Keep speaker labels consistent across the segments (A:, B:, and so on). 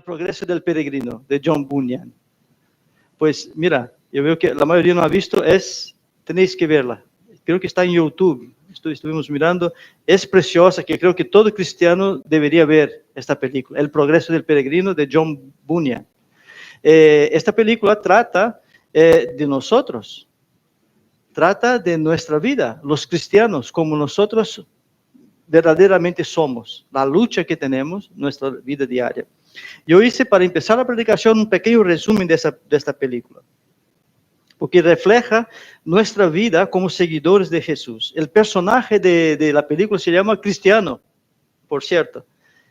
A: Progreso del Peregrino, de John Bunyan. Pues mira, yo veo que la mayoría no ha visto, tenéis que verla. Creo que está en YouTube, estuvimos mirando, es preciosa, que creo que todo cristiano debería ver esta película, El Progreso del Peregrino, de John Bunyan. Esta película trata de nosotros, trata de nuestra vida, los cristianos, como nosotros verdaderamente somos, la lucha que tenemos en nuestra vida diaria. Yo hice, para empezar la predicación, un pequeño resumen de esta película, porque refleja nuestra vida como seguidores de Jesús. El personaje de la película se llama Cristiano, por cierto,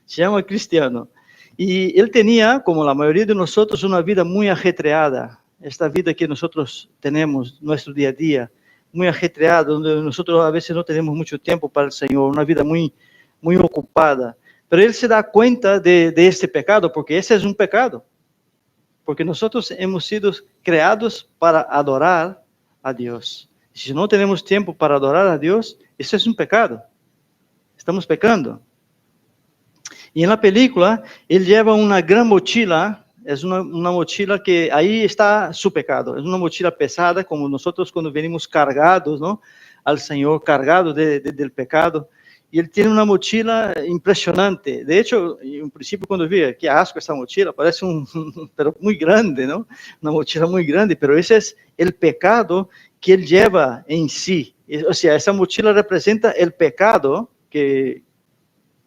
A: se llama Cristiano. Y él tenía, como la mayoría de nosotros, una vida muy ajetreada, esta vida que nosotros tenemos, nuestro día a día, muy ajetreada, donde nosotros a veces no tenemos mucho tiempo para el Señor, una vida muy, muy ocupada. Pero él se da cuenta de este pecado, porque ese es un pecado. Porque nosotros hemos sido creados para adorar a Dios. Si no tenemos tiempo para adorar a Dios, eso es un pecado. Estamos pecando. Y en la película, él lleva una gran mochila, es una mochila que ahí está su pecado, es una mochila pesada, como nosotros cuando venimos cargados, ¿no?, al Señor, cargados del pecado. Y él tiene una mochila impresionante. De hecho, en un principio cuando vi, qué asco esa mochila, parece pero muy grande, ¿no? Una mochila muy grande, pero ese es el pecado que él lleva en sí. O sea, esa mochila representa el pecado que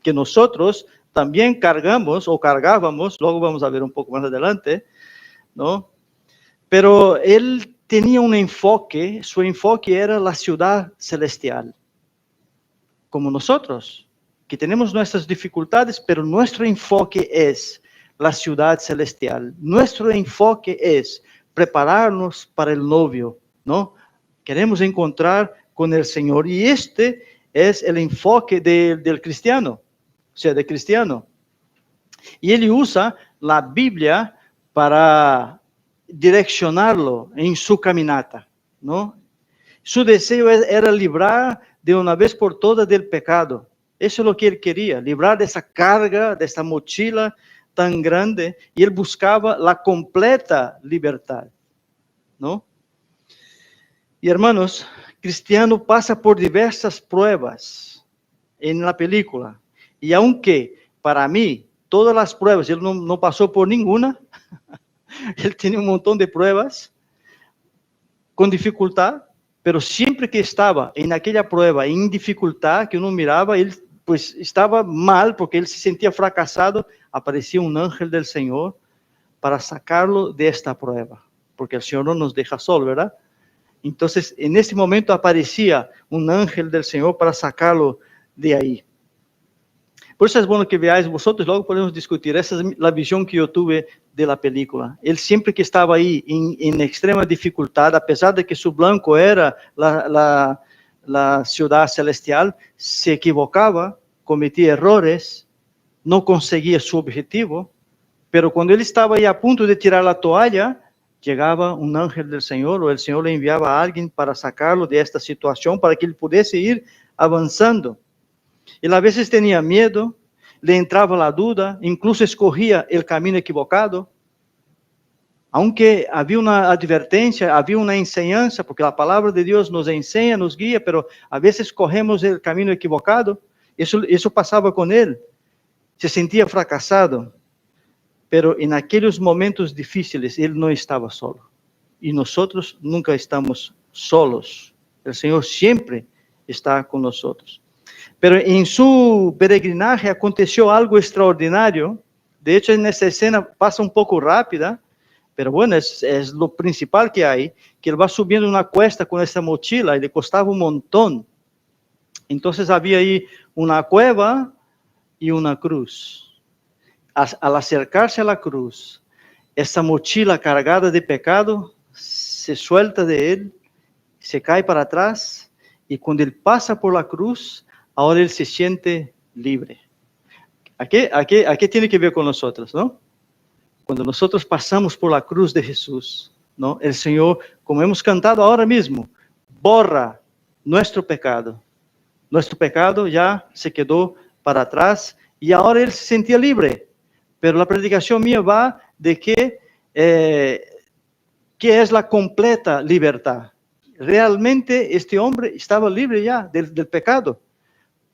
A: nosotros también cargamos o cargábamos, luego vamos a ver un poco más adelante, ¿no? Pero él tenía un enfoque, su enfoque era la ciudad celestial. Como nosotros, que tenemos nuestras dificultades, pero nuestro enfoque es la ciudad celestial. Nuestro enfoque es prepararnos para el novio, ¿no? Queremos encontrar con el Señor. Y este es el enfoque del cristiano, o sea, del cristiano. Y él usa la Biblia para direccionarlo en su caminata, ¿no? Su deseo era librar de una vez por todas del pecado. Eso es lo que él quería, librar de esa carga, de esa mochila tan grande, y él buscaba la completa libertad, ¿no? Y hermanos, Cristiano pasa por diversas pruebas en la película, y aunque para mí todas las pruebas, él no pasó por ninguna, él tiene un montón de pruebas con dificultad, pero siempre que estaba en aquella prueba, en dificultad, que uno miraba, él pues estaba mal, porque él se sentía fracasado, aparecía un ángel del Señor para sacarlo de esta prueba, porque el Señor no nos deja solo, ¿verdad? Entonces, en ese momento aparecía un ángel del Señor para sacarlo de ahí. Por eso es bueno que veáis vosotros, luego podemos discutir. Esa es la visión que yo tuve de la película. Él siempre que estaba ahí en extrema dificultad, a pesar de que su blanco era la ciudad celestial, se equivocaba, cometía errores, no conseguía su objetivo, pero cuando él estaba ahí a punto de tirar la toalla, llegaba un ángel del Señor, o el Señor le enviaba a alguien para sacarlo de esta situación, para que él pudiese ir avanzando. Él a veces tenía miedo, le entraba la duda, incluso escogía el camino equivocado. Aunque había una advertencia, había una enseñanza, porque la palabra de Dios nos enseña, nos guía, pero a veces cogemos el camino equivocado. Eso pasaba con él. Se sentía fracasado. Pero en aquellos momentos difíciles, él no estaba solo. Y nosotros nunca estamos solos. El Señor siempre está con nosotros. Pero en su peregrinaje aconteció algo extraordinario. De hecho, en esa escena pasa un poco rápida, pero bueno, es lo principal que hay, que él va subiendo una cuesta con esa mochila y le costaba un montón. Entonces había ahí una cueva y una cruz. Al acercarse a la cruz, esa mochila cargada de pecado se suelta de él, se cae para atrás, y cuando él pasa por la cruz, ahora él se siente libre. ¿A qué tiene que ver con nosotros, no? Cuando nosotros pasamos por la cruz de Jesús, ¿no? El Señor, como hemos cantado ahora mismo, borra nuestro pecado. Nuestro pecado ya se quedó para atrás y ahora él se sentía libre. pero la predicación mía va de que es la completa libertad. Realmente este hombre estaba libre ya del pecado,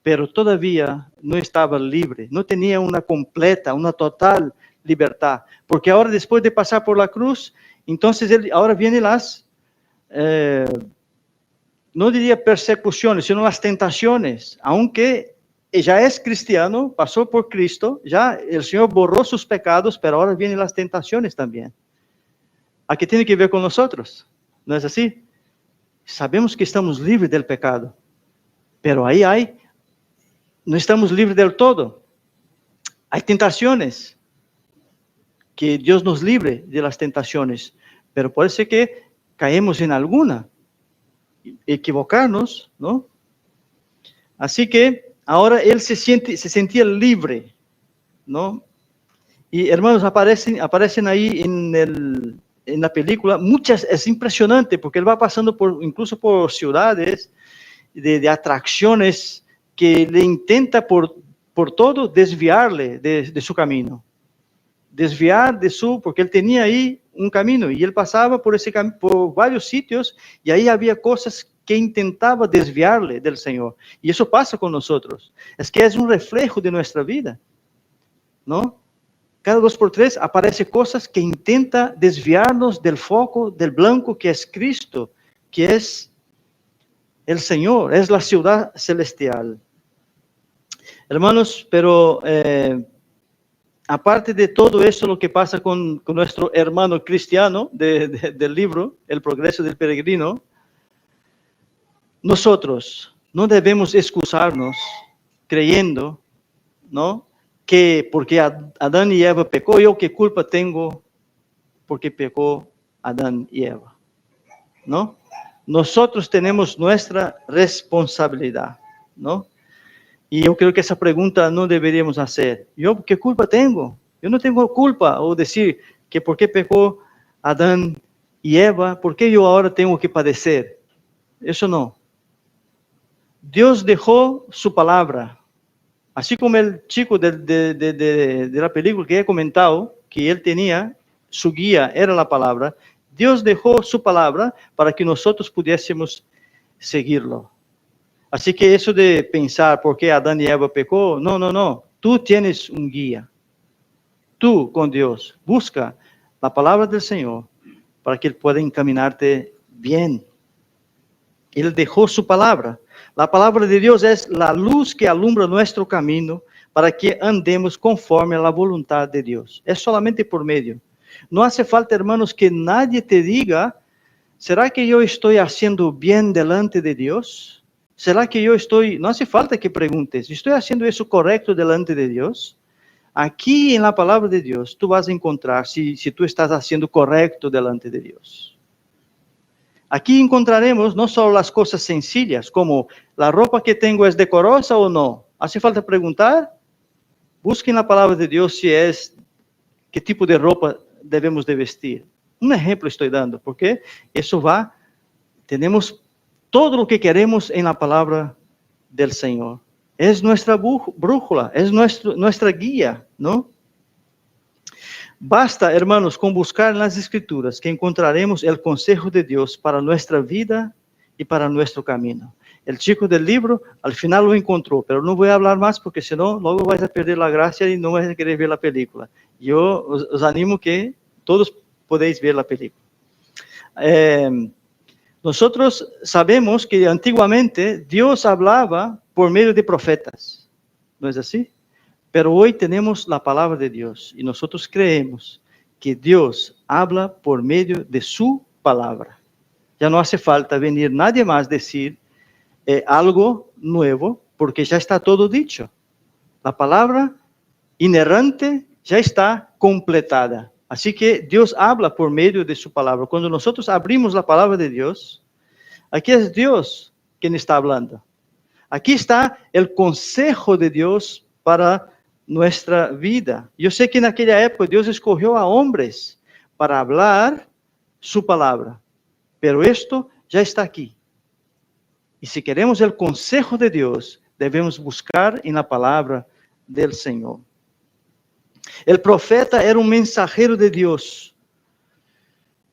A: pero todavía no estaba libre, no tenía una completa, una total libertad, porque ahora después de pasar por la cruz, entonces ahora vienen las, no diría persecuciones, sino las tentaciones, aunque ya es cristiano, pasó por Cristo, ya el Señor borró sus pecados, pero ahora vienen las tentaciones también. ¿A qué tiene que ver con nosotros? ¿No es así? Sabemos que estamos libres del pecado, pero ahí no estamos libres del todo. Hay tentaciones, que Dios nos libre de las tentaciones, pero puede ser que caemos en alguna, equivocarnos, ¿no? Así que ahora él se sentía libre, ¿no? Y hermanos, aparecen ahí en la película muchas, es impresionante, porque él va pasando incluso por ciudades de atracciones que le intenta por todo desviarle de su camino. Desviar porque él tenía ahí un camino y él pasaba por por varios sitios y ahí había cosas que intentaba desviarle del Señor. Y eso pasa con nosotros. Es que es un reflejo de nuestra vida, ¿no? Cada 2 por 3 aparece cosas que intenta desviarnos del foco, del blanco que es Cristo, que es el Señor, es la ciudad celestial. Hermanos, pero aparte de todo eso, lo que pasa con nuestro hermano cristiano del libro, El progreso del peregrino, nosotros no debemos excusarnos creyendo, ¿no?, que porque Adán y Eva pecó, yo qué culpa tengo porque pecó Adán y Eva, ¿no? Nosotros tenemos nuestra responsabilidad, ¿no? Y yo creo que esa pregunta no deberíamos hacer. ¿Yo qué culpa tengo? Yo no tengo culpa. O decir que por qué pecó Adán y Eva, ¿por qué yo ahora tengo que padecer? Eso no. Dios dejó su palabra. Así como el chico de la película que he comentado, que él tenía, su guía era la palabra. Dios dejó su palabra para que nosotros pudiésemos seguirlo. Así que eso de pensar por qué Adán y Eva pecó, no. Tú tienes un guía. Tú con Dios busca la palabra del Señor para que Él pueda encaminarte bien. Él dejó su palabra. La palabra de Dios es la luz que alumbra nuestro camino para que andemos conforme a la voluntad de Dios. Es solamente por medio. No hace falta, hermanos, que nadie te diga, ¿será que yo estoy haciendo bien delante de Dios? ¿Será que yo estoy, no hace falta que preguntes, ¿estoy haciendo eso correcto delante de Dios? Aquí en la palabra de Dios, tú vas a encontrar si tú estás haciendo correcto delante de Dios. Aquí encontraremos no solo las cosas sencillas, como la ropa que tengo es decorosa o no. ¿Hace falta preguntar? Busquen la palabra de Dios si es, qué tipo de ropa debemos de vestir. Un ejemplo estoy dando, porque eso tenemos todo lo que queremos en la palabra del Señor. Es nuestra brújula, es nuestra guía, ¿no? Basta, hermanos, con buscar en las Escrituras que encontraremos el consejo de Dios para nuestra vida y para nuestro camino. El chico del libro al final lo encontró, pero no voy a hablar más porque si no, luego vais a perder la gracia y no vais a querer ver la película. Yo os animo que todos podéis ver la película. Nosotros sabemos que antiguamente Dios hablaba por medio de profetas, ¿no es así? Pero hoy tenemos la palabra de Dios y nosotros creemos que Dios habla por medio de su palabra. Ya no hace falta venir nadie más decir algo nuevo porque ya está todo dicho. La palabra inerrante ya está completada. Así que Dios habla por medio de su palabra. Cuando nosotros abrimos la palabra de Dios, aquí es Dios quien está hablando. Aquí está el consejo de Dios para nuestra vida. Yo sé que en aquella época Dios escogió a hombres para hablar su palabra, pero esto ya está aquí. Y si queremos el consejo de Dios, debemos buscar en la palabra del Señor. El profeta era un mensajero de Dios,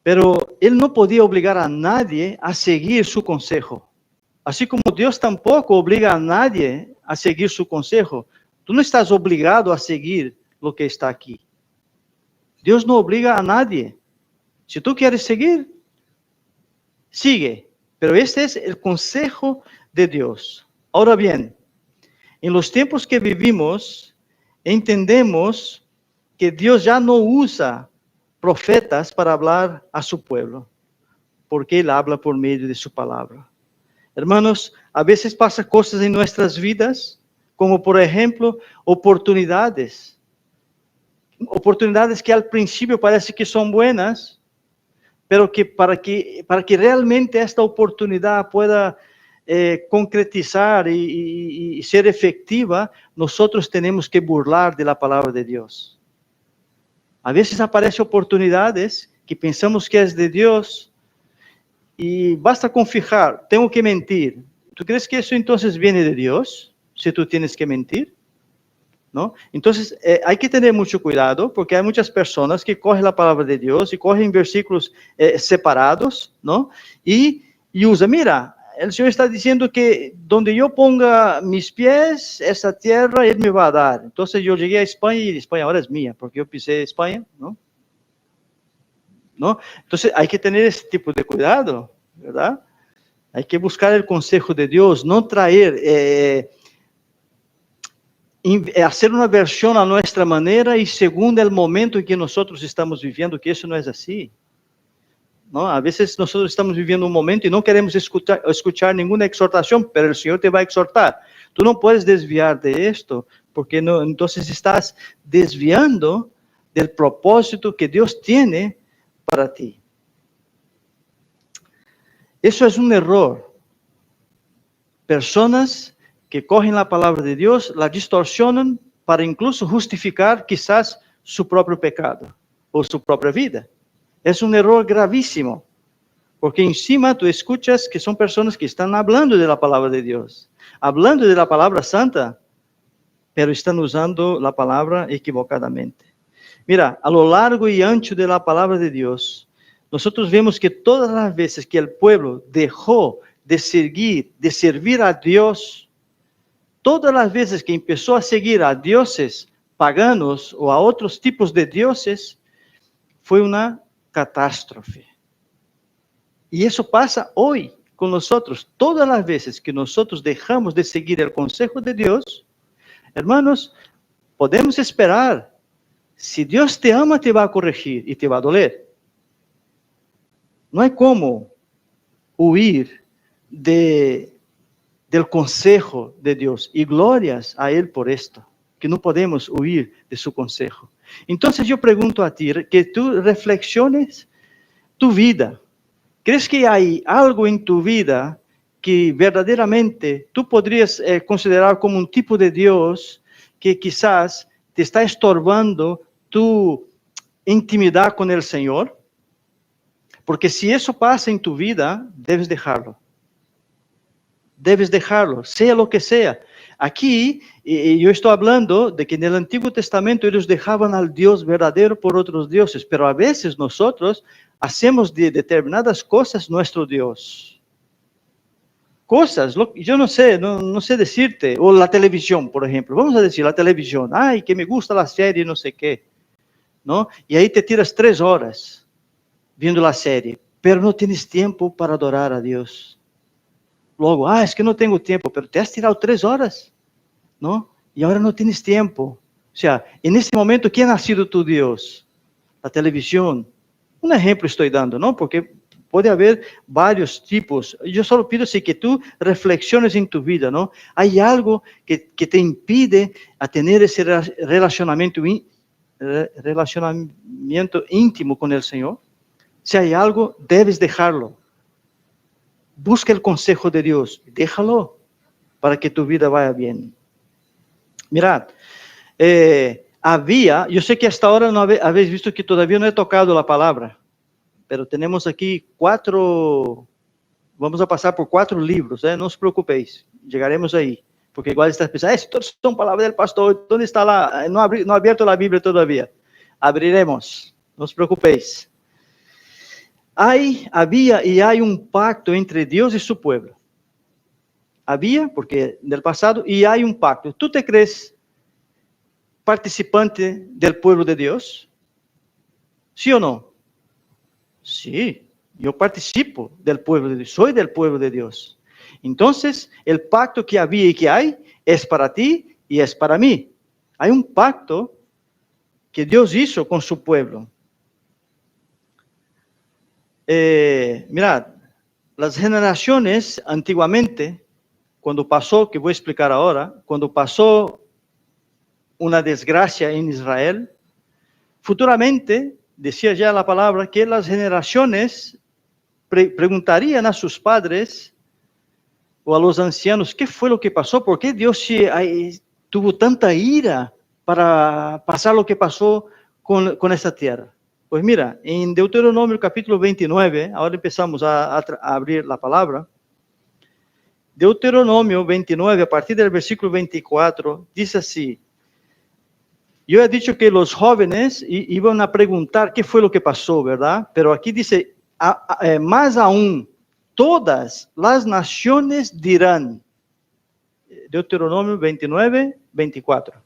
A: pero él no podía obligar a nadie a seguir su consejo. Así como Dios tampoco obliga a nadie a seguir su consejo. Tú no estás obligado a seguir lo que está aquí. Dios no obliga a nadie. Si tú quieres seguir, sigue. Pero este es el consejo de Dios. Ahora bien, en los tiempos que vivimos, entendemos que Dios ya no usa profetas para hablar a su pueblo, porque Él habla por medio de su palabra. Hermanos, a veces pasan cosas en nuestras vidas, como por ejemplo, oportunidades que al principio parece que son buenas, pero que para que realmente esta oportunidad pueda concretizar y ser efectiva, nosotros tenemos que burlar de la palabra de Dios. A veces aparecen oportunidades que pensamos que es de Dios y basta con fijar, tengo que mentir. ¿Tú crees que eso entonces viene de Dios? Si tú tienes que mentir, ¿no? Entonces hay que tener mucho cuidado porque hay muchas personas que cogen la palabra de Dios y cogen versículos separados, ¿no? Y usan, mira, el Señor está diciendo que donde yo ponga mis pies, esa tierra Él me va a dar. Entonces yo llegué a España y España ahora es mía, porque yo pisé España, ¿no? ¿No? Entonces hay que tener ese tipo de cuidado, ¿verdad? Hay que buscar el consejo de Dios, no traer, hacer una versión a nuestra manera y según el momento en que nosotros estamos viviendo, que eso no es así. ¿No? A veces nosotros estamos viviendo un momento y no queremos escuchar ninguna exhortación, pero el Señor te va a exhortar. Tú no puedes desviar de esto, porque no, entonces estás desviando del propósito que Dios tiene para ti. Eso es un error. Personas que cogen la palabra de Dios, la distorsionan para incluso justificar quizás su propio pecado o su propia vida. Es un error gravísimo, porque encima tú escuchas que son personas que están hablando de la palabra de Dios, hablando de la palabra santa, pero están usando la palabra equivocadamente. Mira, a lo largo y ancho de la palabra de Dios, nosotros vemos que todas las veces que el pueblo dejó de servir a Dios, todas las veces que empezó a seguir a dioses paganos o a otros tipos de dioses, fue una catástrofe. Y eso pasa hoy con nosotros. Todas las veces que nosotros dejamos de seguir el consejo de Dios, hermanos, podemos esperar. Si Dios te ama, te va a corregir y te va a doler. No hay cómo huir del consejo de Dios. Y glorias a Él por esto, que no podemos huir de su consejo. Entonces yo pregunto a ti, que tú reflexiones tu vida. ¿Crees que hay algo en tu vida que verdaderamente tú podrías considerar como un tipo de Dios que quizás te está estorbando tu intimidad con el Señor? Porque si eso pasa en tu vida, debes dejarlo. Debes dejarlo, sea lo que sea. Aquí, yo estoy hablando de que en el Antiguo Testamento ellos dejaban al Dios verdadero por otros dioses, pero a veces nosotros hacemos de determinadas cosas nuestro Dios. Cosas, yo no sé, no sé decirte, o la televisión, por ejemplo. Vamos a decir, la televisión, ay, que me gusta la serie, no sé qué, ¿no? Y ahí te tiras 3 horas viendo la serie, pero no tienes tiempo para adorar a Dios. Luego, es que no tengo tiempo, pero te has tirado 3 horas, ¿no? Y ahora no tienes tiempo. O sea, en este momento, ¿quién ha sido tu Dios? La televisión. Un ejemplo estoy dando, ¿no? Porque puede haber varios tipos. Yo solo pido que tú reflexiones en tu vida, ¿no? ¿Hay algo que te impide a tener ese relacionamiento íntimo con el Señor? Si hay algo, debes dejarlo. Busca el consejo de Dios, déjalo para que tu vida vaya bien. Mirad, yo sé que hasta ahora no habéis visto que todavía no he tocado la palabra, pero tenemos aquí 4, vamos a pasar por 4 libros, no os preocupéis, llegaremos ahí. Porque igual estás pensando, esto son palabras del pastor, ¿dónde está la? No he abierto la Biblia todavía. Abriremos, no os preocupéis. Había y hay un pacto entre Dios y su pueblo. Había, porque del pasado, y hay un pacto. ¿Tú te crees participante del pueblo de Dios? ¿Sí o no? Sí, yo participo del pueblo de Dios, soy del pueblo de Dios. Entonces, el pacto que había y que hay es para ti y es para mí. Hay un pacto que Dios hizo con su pueblo. Mirad, las generaciones antiguamente, cuando pasó, que voy a explicar ahora, cuando pasó una desgracia en Israel, futuramente, decía ya la palabra, que las generaciones preguntarían a sus padres o a los ancianos, ¿qué fue lo que pasó? ¿Por qué Dios tuvo tanta ira para pasar lo que pasó con esta tierra? Pues mira, en Deuteronomio capítulo 29, ahora empezamos a abrir la palabra. Deuteronomio 29, a partir del versículo 24, dice así: yo he dicho que los jóvenes iban a preguntar qué fue lo que pasó, ¿verdad? Pero aquí dice, más aún, todas las naciones dirán. Deuteronomio 29, 24.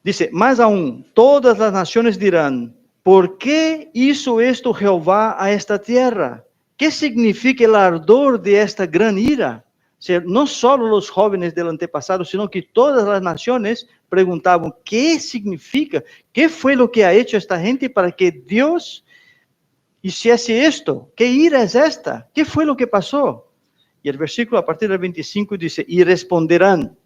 A: Dice, más aún, todas las naciones dirán, ¿por qué hizo esto Jehová a esta tierra? ¿Qué significa el ardor de esta gran ira? O sea, no solo los jóvenes del antepasado, sino que todas las naciones preguntaban, ¿qué significa? ¿Qué fue lo que ha hecho esta gente para que Dios hiciese esto? ¿Qué ira es esta? ¿Qué fue lo que pasó? Y el versículo a partir del 25 dice, y responderán.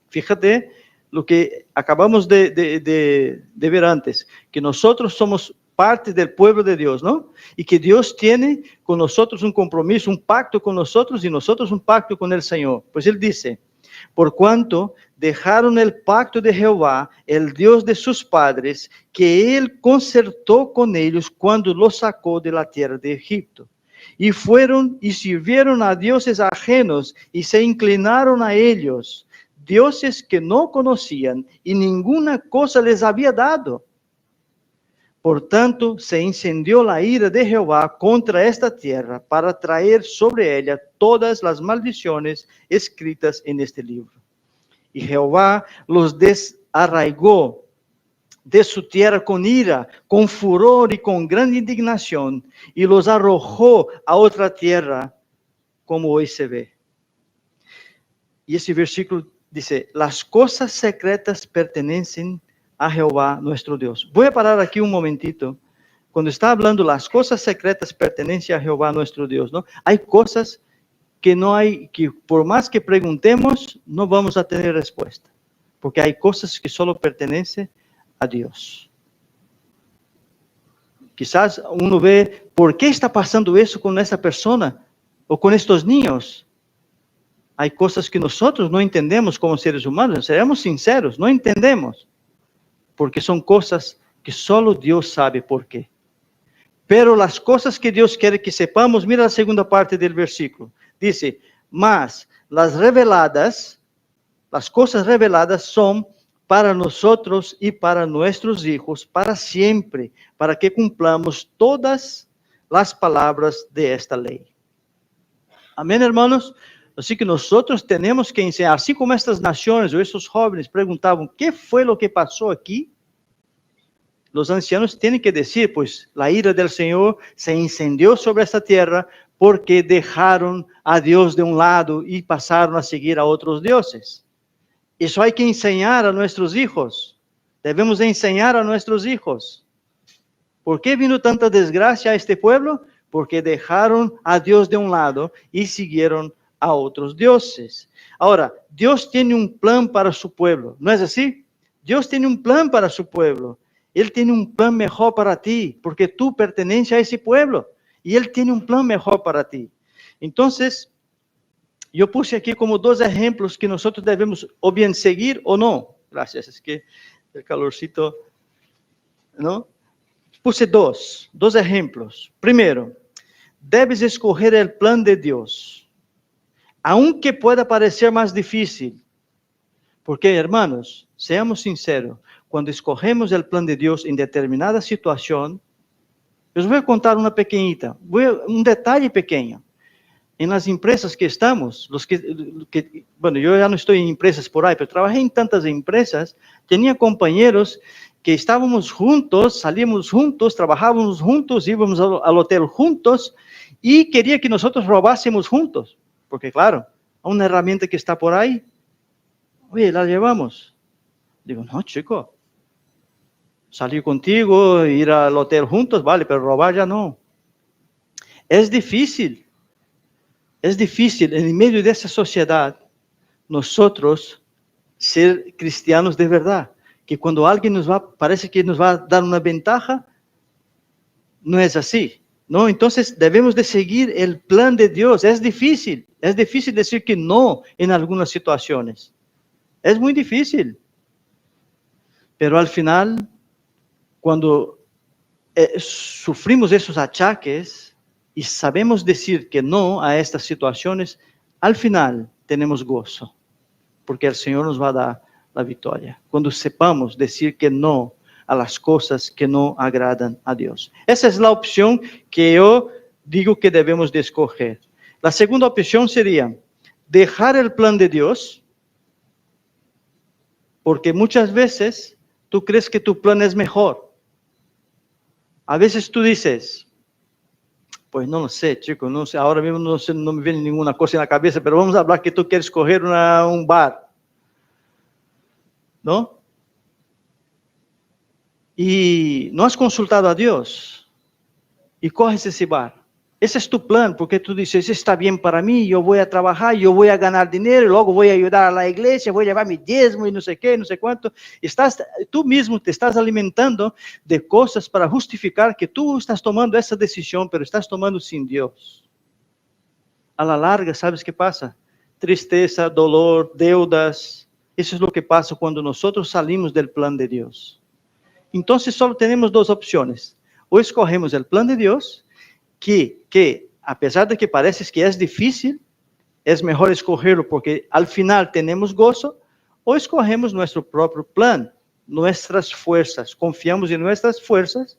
A: Fíjate lo que acabamos de ver antes, que nosotros somos parte del pueblo de Dios, ¿no? Y que Dios tiene con nosotros un compromiso, un pacto con nosotros y nosotros un pacto con el Señor. Pues Él dice, por cuanto dejaron el pacto de Jehová, el Dios de sus padres, que Él concertó con ellos cuando los sacó de la tierra de Egipto. Y fueron y sirvieron a dioses ajenos y se inclinaron a ellos, dioses que no conocían y ninguna cosa les había dado. Por tanto, se encendió la ira de Jehová contra esta tierra para traer sobre ella todas las maldiciones escritas en este libro. Y Jehová los desarraigó de su tierra con ira, con furor y con gran indignación, y los arrojó a otra tierra, como hoy se ve. Y ese versículo dice, las cosas secretas pertenecen a Jehová nuestro Dios. Voy a parar aquí un momentito. Cuando está hablando las cosas secretas pertenecen a Jehová nuestro Dios, ¿no? Hay cosas que no hay, que por más que preguntemos, no vamos a tener respuesta. Porque hay cosas que solo pertenecen a Dios. Quizás uno ve, ¿por qué está pasando eso con esa persona? O con estos niños. Hay cosas que nosotros no entendemos como seres humanos, seremos sinceros, no entendemos, porque son cosas que solo Dios sabe por qué. Pero las cosas que Dios quiere que sepamos, mira la segunda parte del versículo, dice, mas las reveladas, las cosas reveladas son para nosotros y para nuestros hijos, para siempre, para que cumplamos todas las palabras de esta ley. Amén, hermanos. Así que nosotros tenemos que enseñar, así como estas naciones o estos jóvenes preguntaban, ¿qué fue lo que pasó aquí? Los ancianos tienen que decir, pues la ira del Señor se incendió sobre esta tierra porque dejaron a Dios de un lado y pasaron a seguir a otros dioses. Eso hay que enseñar a nuestros hijos. Debemos enseñar a nuestros hijos. ¿Por qué vino tanta desgracia a este pueblo? Porque dejaron a Dios de un lado y siguieron a otros dioses. Ahora, Dios tiene un plan para su pueblo, ¿no es así? Dios tiene un plan para su pueblo. Él tiene un plan mejor para ti, porque tú perteneces a ese pueblo y Él tiene un plan mejor para ti. Entonces, yo puse aquí como dos ejemplos que nosotros debemos o bien seguir o no. Gracias, es que el calorcito, ¿no? Puse dos ejemplos. Primero, debes escoger el plan de Dios. aunque pueda parecer más difícil. Porque, hermanos, seamos sinceros, cuando escogemos el plan de Dios en determinada situación, les voy a contar una pequeñita, un detalle pequeño. En las empresas que estamos, bueno, yo ya no estoy en empresas por ahí, pero trabajé en tantas empresas, tenía compañeros que estábamos juntos, salíamos juntos, trabajábamos juntos, íbamos al hotel juntos y quería que nosotros robásemos juntos, porque claro, una herramienta que está por ahí, oye, la llevamos. Digo, no, chico, salir contigo, ir al hotel juntos, vale, pero robar ya no. Es difícil en medio de esa sociedad nosotros ser cristianos de verdad, que cuando alguien parece que nos va a dar una ventaja, no es así, ¿no? Entonces debemos de seguir el plan de Dios. Es difícil decir que no en algunas situaciones, es muy difícil, pero al final, cuando sufrimos esos achaques y sabemos decir que no a estas situaciones, al final tenemos gozo, porque el Señor nos va a dar la victoria. Cuando sepamos decir que no a las cosas que no agradan a Dios. Esa es la opción que yo digo que debemos de escoger. La segunda opción sería dejar el plan de Dios, porque muchas veces tú crees que tu plan es mejor. A veces tú dices, pues no lo sé, chico, no sé, ahora mismo no me viene ninguna cosa en la cabeza, pero vamos a hablar que tú quieres coger un bar, ¿no? Y no has consultado a Dios y coges ese bar. Ese es tu plan, porque tú dices, está bien para mí, yo voy a trabajar, yo voy a ganar dinero, y luego voy a ayudar a la iglesia, voy a llevar mi diezmo y no sé qué, no sé cuánto. Tú mismo te estás alimentando de cosas para justificar que tú estás tomando esa decisión, pero estás tomando sin Dios. A la larga, ¿sabes qué pasa? Tristeza, dolor, deudas. Eso es lo que pasa cuando nosotros salimos del plan de Dios. Entonces solo tenemos dos opciones. O escogemos el plan de Dios, que a pesar de que parece que es difícil, es mejor escogerlo porque al final tenemos gozo, o escogemos nuestro propio plan, nuestras fuerzas, confiamos en nuestras fuerzas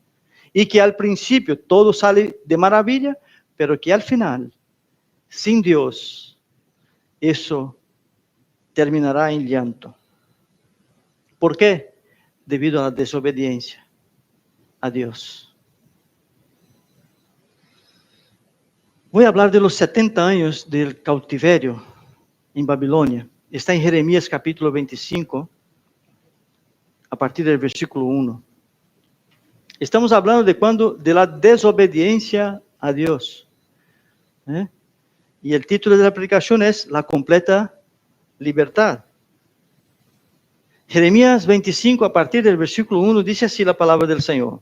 A: y que al principio todo sale de maravilla, pero que al final, sin Dios, eso terminará en llanto. ¿Por qué? Debido a la desobediencia a Dios. Voy a hablar de los 70 años del cautiverio en Babilonia. Está en Jeremías capítulo 25, a partir del versículo 1. Estamos hablando de la desobediencia a Dios. Y el título de la predicación es La completa libertad. Jeremías 25, a partir del versículo 1, dice así la palabra del Señor.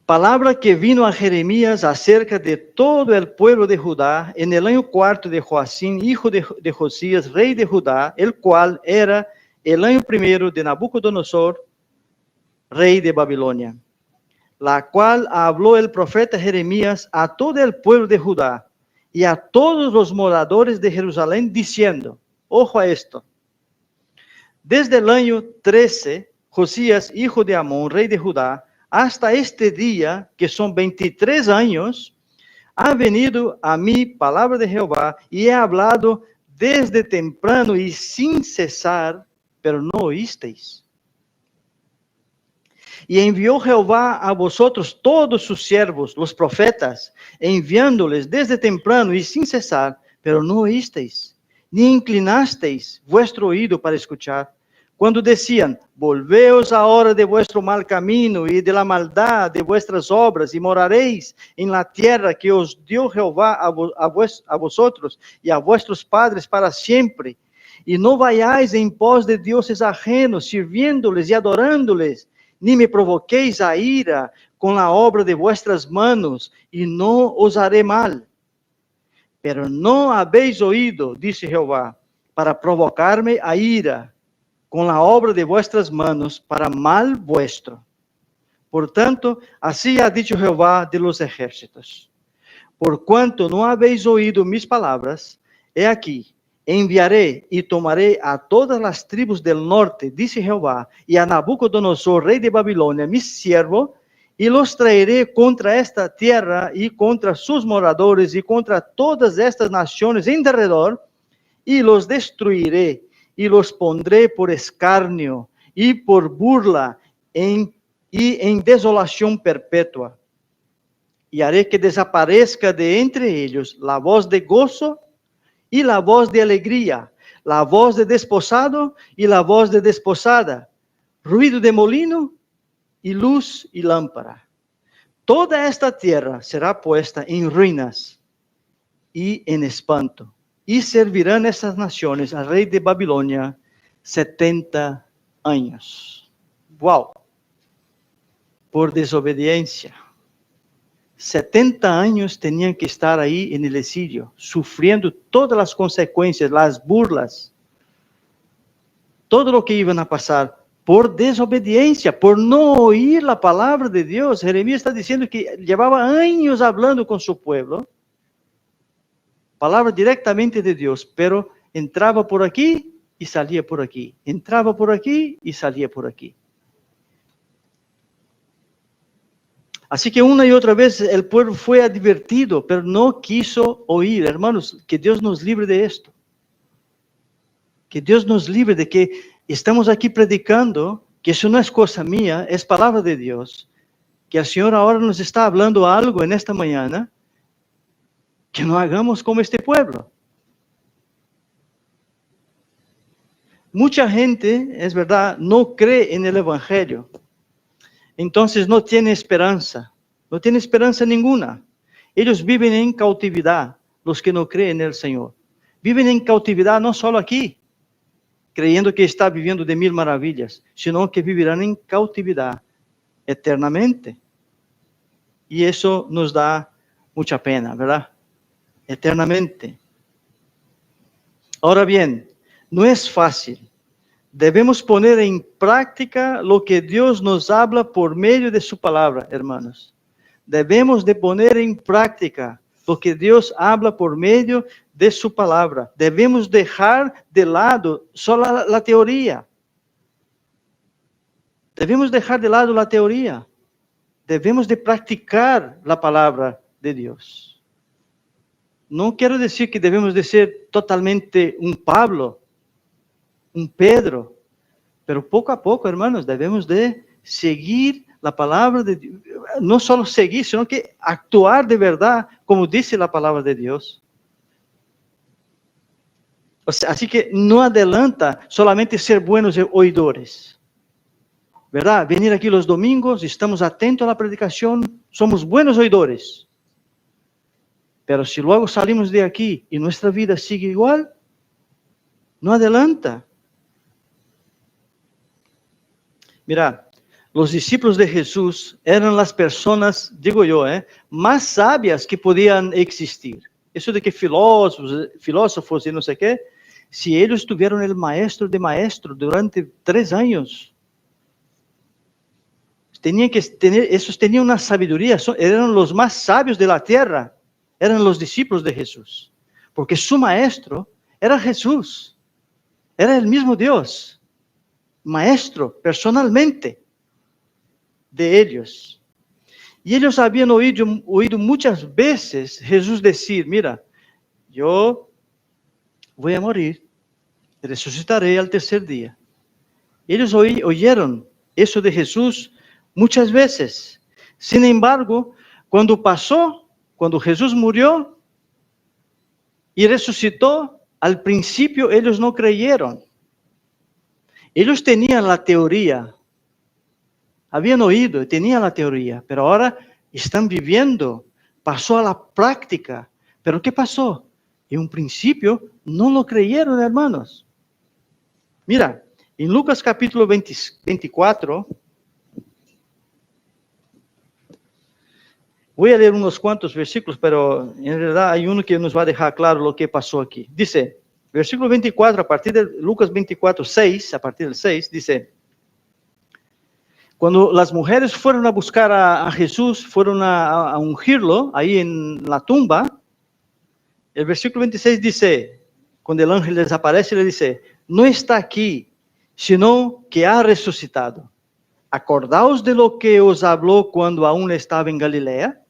A: Palabra que vino a Jeremías acerca de todo el pueblo de Judá en el año 4 de Joacim, hijo de Josías, rey de Judá, el cual era el año primero de Nabucodonosor, rey de Babilonia, la cual habló el profeta Jeremías a todo el pueblo de Judá y a todos los moradores de Jerusalén, diciendo, ojo a esto, desde el año 13, Josías, hijo de Amón, rey de Judá, hasta este día, que son 23 años, ha venido a mí palabra de Jehová y he hablado desde temprano y sin cesar, pero no oísteis. Y envió Jehová a vosotros todos sus siervos, los profetas, enviándoles desde temprano y sin cesar, pero no oísteis, ni inclinasteis vuestro oído para escuchar. Cuando decían, volveos ahora de vuestro mal camino y de la maldad de vuestras obras y moraréis en la tierra que os dio Jehová a vosotros y a vuestros padres para siempre. Y no vayáis en pos de dioses ajenos, sirviéndoles y adorándoles, ni me provoquéis a ira con la obra de vuestras manos, y no os haré mal. Pero no habéis oído, dice Jehová, para provocarme a ira con la obra de vuestras manos para mal vuestro. Por tanto, así ha dicho Jehová de los ejércitos. por cuanto no habéis oído mis palabras, he aquí, enviaré y tomaré a todas las tribus del norte, dice Jehová, y a Nabucodonosor, rey de Babilonia, mi siervo, y los traeré contra esta tierra y contra sus moradores y contra todas estas naciones en derredor, y los destruiré y los pondré por escarnio y por burla y en desolación perpetua. Y haré que desaparezca de entre ellos la voz de gozo y la voz de alegría, la voz de desposado y la voz de desposada, ruido de molino y luz y lámpara. Toda esta tierra será puesta en ruinas y en espanto, y servirán estas naciones al rey de Babilonia 70 años. ¡Wow! Por desobediencia. 70 años tenían que estar ahí en el exilio, sufriendo todas las consecuencias, las burlas, todo lo que iban a pasar por desobediencia, por no oír la palabra de Dios. Jeremías está diciendo que llevaba años hablando con su pueblo, palabra directamente de Dios, pero entraba por aquí y salía por aquí, entraba por aquí y salía por aquí. Así que una y otra vez el pueblo fue advertido, pero no quiso oír. Hermanos, que Dios nos libre de esto. Que Dios nos libre de que estamos aquí predicando, que eso no es cosa mía, es palabra de Dios. Que el Señor ahora nos está hablando algo en esta mañana, que no hagamos como este pueblo. Mucha gente, es verdad, no cree en el Evangelio. Entonces no tiene esperanza ninguna. Ellos viven en cautividad, los que no creen en el Señor. Viven en cautividad no solo aquí, creyendo que está viviendo de mil maravillas, sino que vivirán en cautividad eternamente. Y eso nos da mucha pena, ¿verdad? Eternamente. Ahora bien, no es fácil. Debemos poner en práctica lo que Dios nos habla por medio de su palabra, hermanos. Debemos de poner en práctica lo que Dios habla por medio de su palabra. Debemos dejar de lado solo la teoría. Debemos dejar de lado la teoría. Debemos de practicar la palabra de Dios. No quiero decir que debemos de ser totalmente un Pablo, un Pedro, pero poco a poco, hermanos, debemos de seguir la palabra de Dios, no solo seguir, sino que actuar de verdad, como dice la palabra de Dios. O sea, así que no adelanta solamente ser buenos oidores, ¿verdad? Venir aquí los domingos, estamos atentos a la predicación, somos buenos oidores. Pero si luego salimos de aquí y nuestra vida sigue igual, no adelanta. Mira, los discípulos de Jesús eran las personas, digo yo, más sabias que podían existir. Eso de que filósofos y no sé qué, si ellos tuvieron el maestro de maestros durante 3 años, esos tenían una sabiduría, eran los más sabios de la tierra, eran los discípulos de Jesús, porque su maestro era Jesús, era el mismo Dios. Maestro, personalmente, de ellos. Y ellos habían oído muchas veces Jesús decir, mira, yo voy a morir, resucitaré al tercer día. Ellos oyeron eso de Jesús muchas veces. Sin embargo, cuando Jesús murió y resucitó, al principio ellos no creyeron. Ellos tenían la teoría, habían oído, tenían la teoría, pero ahora están viviendo, pasó a la práctica. ¿Pero qué pasó? En un principio no lo creyeron, hermanos. Mira, en Lucas capítulo 24, voy a leer unos cuantos versículos, pero en realidad hay uno que nos va a dejar claro lo que pasó aquí. Dice, versículo 24, a partir de Lucas 24, 6, a partir del 6, dice: Cuando las mujeres fueron a buscar a Jesús, fueron a ungirlo ahí en la tumba, el versículo 26 dice, cuando el ángel les aparece, le dice, no está aquí, sino que ha resucitado. Acordaos de lo que os habló cuando aún estaba en Galilea.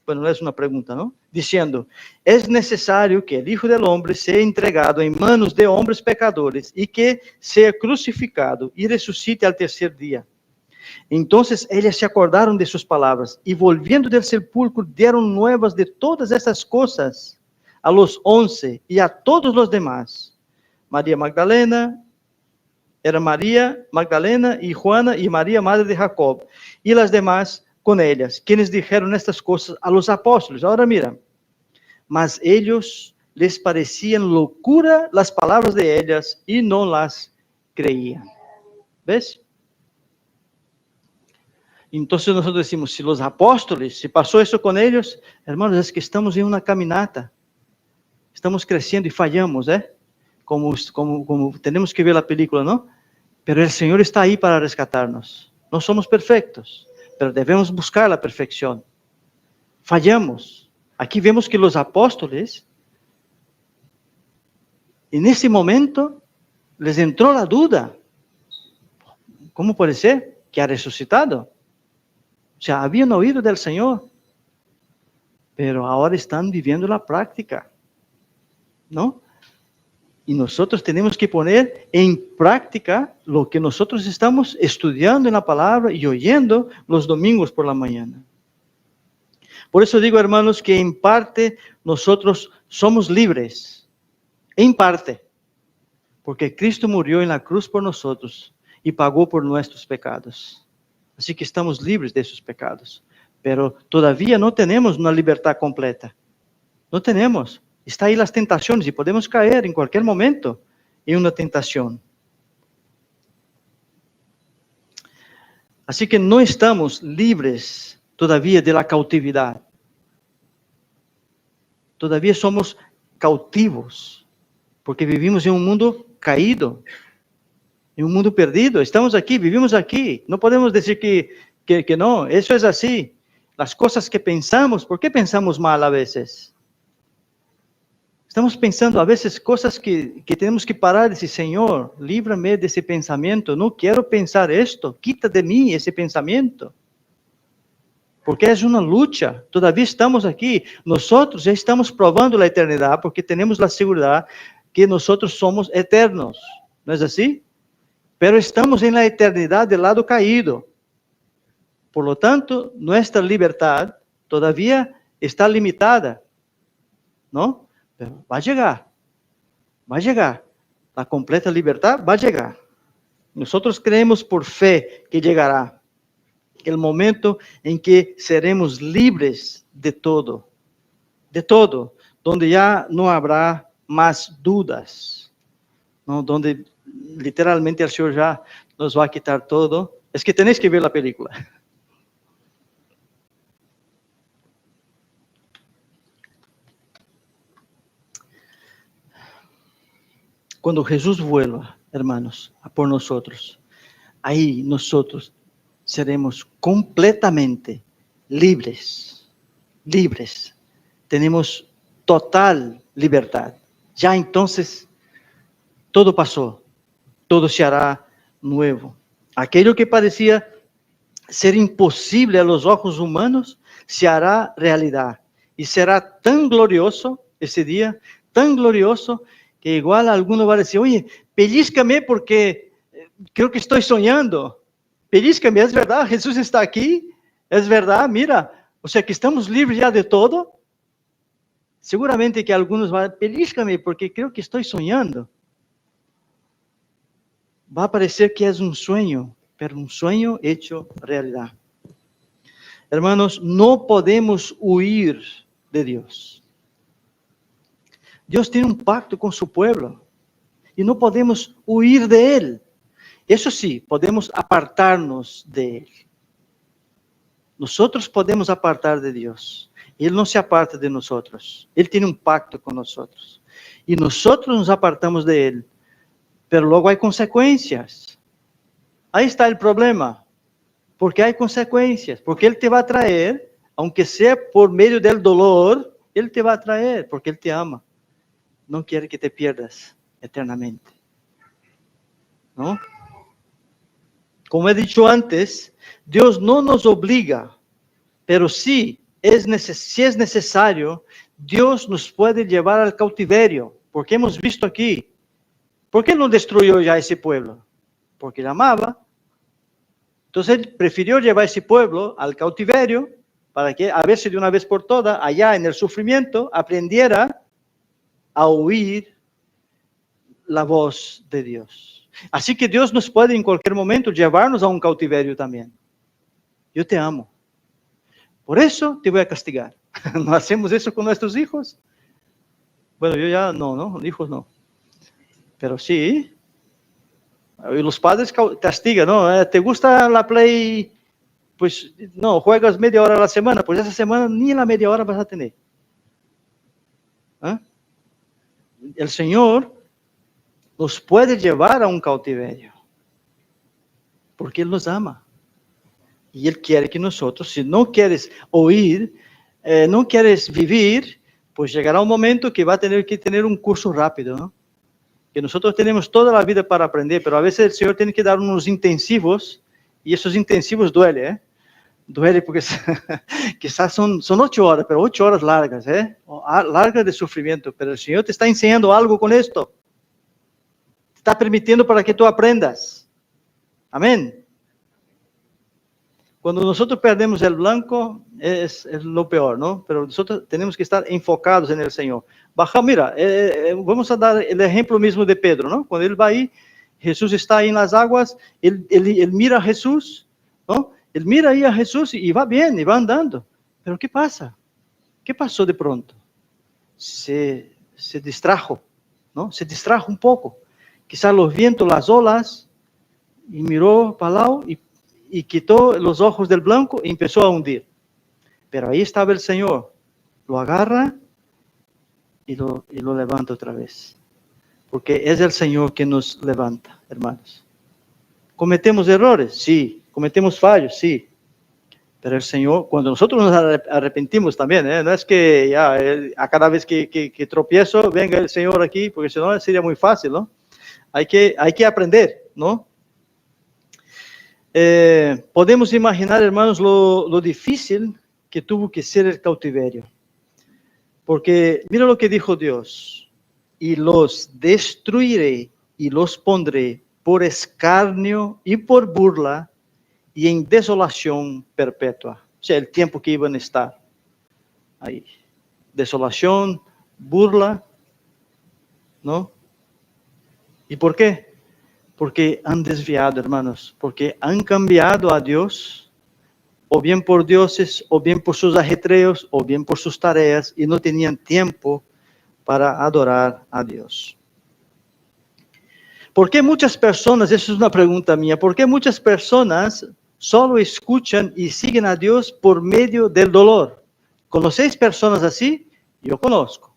A: Bueno, es una pregunta, ¿no? Diciendo, es necesario que el Hijo del Hombre sea entregado en manos de hombres pecadores y que sea crucificado y resucite al tercer día. Entonces ellas se acordaron de sus palabras y volviendo del sepulcro dieron nuevas de todas estas cosas a los 11 y a todos los demás. María Magdalena, era María Magdalena y Juana y María, madre de Jacob, y las demás con ellas, quienes dijeron estas cosas a los apóstoles. Ahora mira, mas ellos les parecían locura las palabras de ellas y no las creían. ¿Ves? Entonces nosotros decimos, si los apóstoles, si pasó eso con ellos, hermanos, es que estamos en una caminata. Estamos creciendo y fallamos, ¿eh? Como tenemos que ver la película, ¿no? Pero el Señor está ahí para rescatarnos. No somos perfectos, pero debemos buscar la perfección. Fallamos. Aquí vemos que los apóstoles, en ese momento, les entró la duda. ¿Cómo puede ser que ha resucitado? O sea, habían oído del Señor, pero ahora están viviendo la práctica, ¿no? Y nosotros tenemos que poner en práctica lo que nosotros estamos estudiando en la palabra y oyendo los domingos por la mañana. Por eso digo, hermanos, que en parte nosotros somos libres, en parte, porque Cristo murió en la cruz por nosotros y pagó por nuestros pecados. Así que estamos libres de esos pecados, pero todavía no tenemos una libertad completa. No tenemos. Está ahí las tentaciones y podemos caer en cualquier momento en una tentación. Así que no estamos libres todavía de la cautividad. Todavía somos cautivos, porque vivimos en un mundo caído, en un mundo perdido. Estamos aquí, vivimos aquí. No podemos decir que no, eso es así. Las cosas que pensamos, ¿por qué pensamos mal a veces? Estamos pensando a veces cosas que tenemos que parar y decir, Señor, líbrame de ese pensamiento, no quiero pensar esto, quita de mí ese pensamiento. Porque es una lucha, todavía estamos aquí, nosotros ya estamos probando la eternidad porque tenemos la seguridad que nosotros somos eternos, ¿no es así? Pero estamos en la eternidad del lado caído. Por lo tanto, nuestra libertad todavía está limitada, ¿no? Pero va a llegar. La completa libertad va a llegar. Nosotros creemos por fe que llegará el momento en que seremos libres de todo, donde ya no habrá más dudas, ¿no? Donde literalmente el Señor ya nos va a quitar todo. Es que tenéis que ver la película. Cuando Jesús vuelva, hermanos, a por nosotros, ahí nosotros seremos completamente libres. Tenemos total libertad. Ya entonces, todo pasó, todo se hará nuevo. Aquello que parecía ser imposible a los ojos humanos, se hará realidad. Y será tan glorioso ese día, tan glorioso, que igual alguno va a decir, oye, pellízcame porque creo que estoy soñando. Pellízcame, es verdad, Jesús está aquí, es verdad, mira, o sea que estamos libres ya de todo. Seguramente que algunos van a decir, pellízcame porque creo que estoy soñando. Va a parecer que es un sueño, pero un sueño hecho realidad. Hermanos, no podemos huir de Dios. Dios tiene un pacto con su pueblo y no podemos huir de Él. Eso sí, podemos apartarnos de Él. Nosotros podemos apartar de Dios. Él no se aparta de nosotros. Él tiene un pacto con nosotros. Y nosotros nos apartamos de Él. Pero luego hay consecuencias. Ahí está el problema. Porque hay consecuencias, porque Él te va a traer, aunque sea por medio del dolor, Él te va a traer, porque Él te ama. No quiere que te pierdas eternamente, ¿no? Como he dicho antes, Dios no nos obliga, pero si es necesario, Dios nos puede llevar al cautiverio, porque hemos visto aquí, ¿por qué no destruyó ya ese pueblo? Porque Él amaba. Entonces Él prefirió llevar ese pueblo al cautiverio para que, a ver si de una vez por todas, allá en el sufrimiento, aprendiera a oír la voz de Dios. Así que Dios nos puede en cualquier momento llevarnos a un cautiverio también. Yo te amo. Por eso te voy a castigar. ¿No hacemos eso con nuestros hijos? Bueno, yo ya no, hijos no. Pero sí. Y los padres castigan, ¿no? ¿Te gusta la Play? Pues no, juegas media hora a la semana, pues esa semana ni la media hora vas a tener. ¿Ah? El Señor nos puede llevar a un cautiverio, porque Él nos ama. Y Él quiere que nosotros, si no quieres oír, no quieres vivir, pues llegará un momento que va a tener que tener un curso rápido, ¿no? Que nosotros tenemos toda la vida para aprender, pero a veces el Señor tiene que dar unos intensivos, y esos intensivos duelen, ¿eh? Duele porque quizás son 8 horas, pero 8 horas largas, largas de sufrimiento, pero el Señor te está enseñando algo con esto. Te está permitiendo para que tú aprendas. Amén. Cuando nosotros perdemos el blanco, es lo peor, ¿no? Pero nosotros tenemos que estar enfocados en el Señor. Baja, mira, vamos a dar el ejemplo mismo de Pedro, ¿no? Cuando él va ahí, Jesús está ahí en las aguas, él mira a Jesús, ¿no? Él mira ahí a Jesús y va bien, y va andando. Pero ¿qué pasa? ¿Qué pasó de pronto? Se distrajo, ¿no? Se distrajo un poco. Quizás los vientos, las olas, y miró para el lado y quitó los ojos del blanco y empezó a hundir. Pero ahí estaba el Señor. Lo agarra y lo levanta otra vez. Porque es el Señor que nos levanta, hermanos. ¿Cometemos errores? Sí. ¿Cometemos fallos? Sí. Pero el Señor, cuando nosotros nos arrepentimos también, no es que ya a cada vez que tropiezo venga el Señor aquí, porque si no sería muy fácil, ¿no? Hay que aprender, ¿no? Podemos imaginar, hermanos, lo difícil que tuvo que ser el cautiverio. Porque mira lo que dijo Dios: y los destruiré y los pondré por escarnio y por burla y en desolación perpetua. O sea, el tiempo que iban a estar ahí. Desolación, burla, ¿no? ¿Y por qué? Porque han desviado, hermanos, porque han cambiado a Dios, o bien por dioses, o bien por sus ajetreos, o bien por sus tareas, y no tenían tiempo para adorar a Dios. ¿Por qué muchas personas, esa es una pregunta mía, por qué muchas personas solo escuchan y siguen a Dios por medio del dolor? ¿Conocéis personas así? Yo conozco.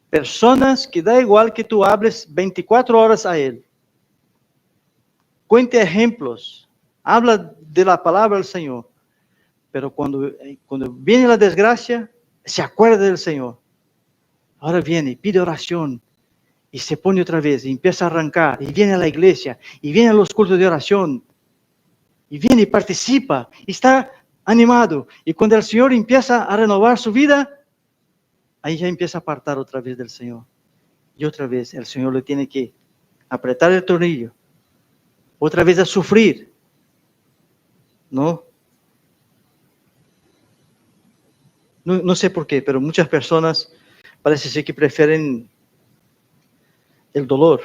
A: Personas que da igual que tú hables 24 horas a Él. Cuente ejemplos. Habla de la palabra del Señor. Pero cuando viene la desgracia, se acuerda del Señor. Ahora viene, pide oración. Y se pone otra vez, y empieza a arrancar. Y viene a la iglesia. Y viene a los cultos de oración. Y viene y participa, y está animado. Y cuando el Señor empieza a renovar su vida, ahí ya empieza a apartar otra vez del Señor. Y otra vez el Señor le tiene que apretar el tornillo. Otra vez a sufrir. ¿No? No sé por qué, pero muchas personas parece ser que prefieren el dolor.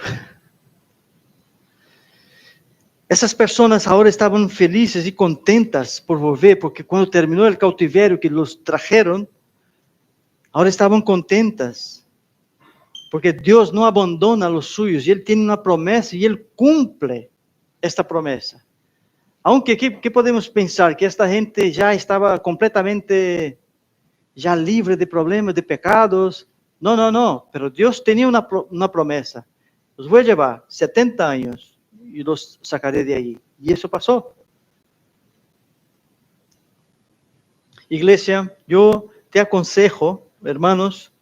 A: Essas personas ahora estavam felizes e contentas por volver, porque quando terminou o cautiverio que los trajeron, ahora estavam contentas, porque Deus não abandona a los suyos, e Ele tem uma promessa, e Ele cumple esta promessa. Aunque, que podemos pensar? Que esta gente já estava completamente, já livre de problemas, de pecados. Não, pero Deus tinha uma promessa. Os vou levar 70 anos, y los sacaré de ahí. Y eso pasó. Iglesia, yo te aconsejo, hermanos,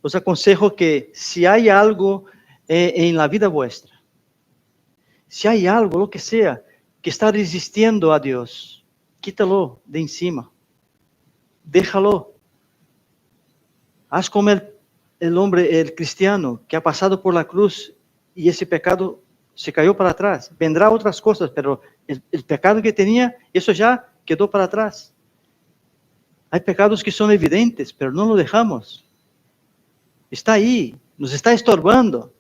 A: os aconsejo que si hay algo en la vida vuestra, si hay algo, lo que sea, que está resistiendo a Dios, quítalo de encima. Déjalo. Haz como el hombre, el cristiano, que ha pasado por la cruz y ese pecado se cayó para atrás. Vendrá otras cosas, pero el pecado que tenía, eso ya quedó para atrás. Hay pecados que son evidentes, pero no lo dejamos. Está ahí, nos está estorbando